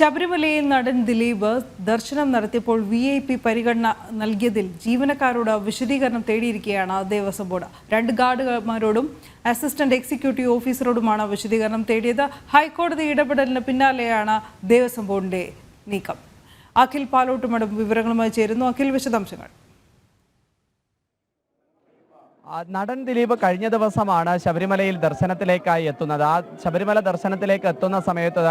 ശബരിമലയിൽ നടൻ ദിലീപ് ദർശനം നടത്തിയപ്പോൾ VIP പരിഗണന നൽകിയതിൽ ജീവനക്കാരോട് വിശദീകരണം തേടിയിരിക്കുകയാണ് ദേവസ്വം ബോർഡ്. 2 ഗാർഡുമാരോടും അസിസ്റ്റന്റ് എക്സിക്യൂട്ടീവ് ഓഫീസറോടുമാണ് വിശദീകരണം തേടിയത്. ഹൈക്കോടതി ഇടപെടലിന് പിന്നാലെയാണ് ദേവസ്വം ബോർഡിന്റെ നീക്കം. അഖിൽ പാലോട്ടുമടം വിവരങ്ങളുമായി ചേരുന്നു. അഖിൽ, വിശദാംശങ്ങൾ. നടൻ ദിലീപ് കഴിഞ്ഞ ദിവസമാണ് ശബരിമലയിൽ ദർശനത്തിലേക്കായി എത്തുന്നത്. ആ ശബരിമല ദർശനത്തിലേക്ക് എത്തുന്ന സമയത്ത്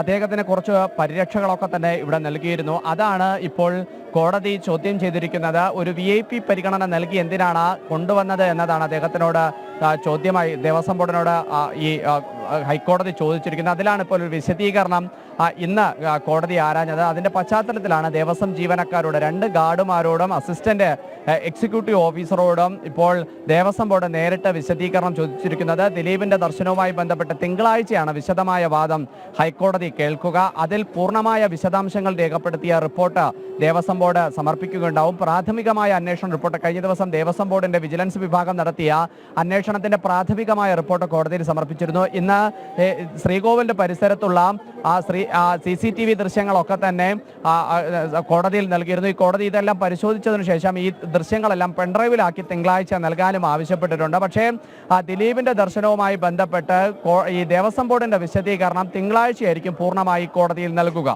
അദ്ദേഹത്തിന് കുറച്ച് പരിരക്ഷകളൊക്കെ തന്നെ ഇവിടെ നൽകിയിരുന്നു. അതാണ് ഇപ്പോൾ കോടതി ചോദ്യം ചെയ്തിരിക്കുന്നത്. ഒരു VIP പരിഗണന നൽകി എന്തിനാണ് കൊണ്ടുവന്നത് എന്നതാണ് അദ്ദേഹത്തിനോട് ചോദ്യമായി ദേവസ്വം ബോർഡിനോട് ഈ ഹൈക്കോടതി ചോദിച്ചിരിക്കുന്നത്. അതിലാണ് ഇപ്പോൾ ഒരു വിശദീകരണം ഇന്ന് കോടതി ആരാഞ്ഞത്. അതിന്റെ പശ്ചാത്തലത്തിലാണ് ദേവസ്വം ജീവനക്കാരോട് 2 ഗാർഡുമാരോടും അസിസ്റ്റന്റ് എക്സിക്യൂട്ടീവ് ഓഫീസറോടും ഇപ്പോൾ ദേവസ്വം ബോർഡ് നേരിട്ട് വിശദീകരണം ചോദിച്ചിരിക്കുന്നത്. ദിലീപിന്റെ ദർശനവുമായി ബന്ധപ്പെട്ട് തിങ്കളാഴ്ചയാണ് വിശദമായ വാദം ഹൈക്കോടതി കേൾക്കുക. അതിൽ പൂർണ്ണമായ വിശദാംശങ്ങൾ രേഖപ്പെടുത്തിയ റിപ്പോർട്ട് ദേവസ്വം ബോർഡ് സമർപ്പിക്കുകയുണ്ടാവും. പ്രാഥമികമായ അന്വേഷണ റിപ്പോർട്ട് കഴിഞ്ഞ ദിവസം ദേവസ്വം ബോർഡിന്റെ വിജിലൻസ് വിഭാഗം നടത്തിയ അന്വേഷണത്തിന്റെ പ്രാഥമികമായ റിപ്പോർട്ട് കോടതിയിൽ സമർപ്പിച്ചിരുന്നു. ഇന്ന് ശ്രീകോവിലിന്റെ പരിസരത്തുള്ള CCTV ദൃശ്യങ്ങളൊക്കെ തന്നെ കോടതിയിൽ നൽകിയിരുന്നു. ഈ കോടതി ഇതെല്ലാം പരിശോധിച്ചതിനു ശേഷം ഈ ദൃശ്യങ്ങളെല്ലാം പെൺഡ്രൈവിലാക്കി തിങ്കളാഴ്ച നൽകാനും ആവശ്യപ്പെട്ടിട്ടുണ്ട്. പക്ഷേ ദിലീപിന്റെ ദർശനവുമായി ബന്ധപ്പെട്ട് ഈ ദേവസ്വം ബോർഡിന്റെ വിശദീകരണം തിങ്കളാഴ്ചയായിരിക്കും പൂർണ്ണമായി കോടതിയിൽ നൽകുക.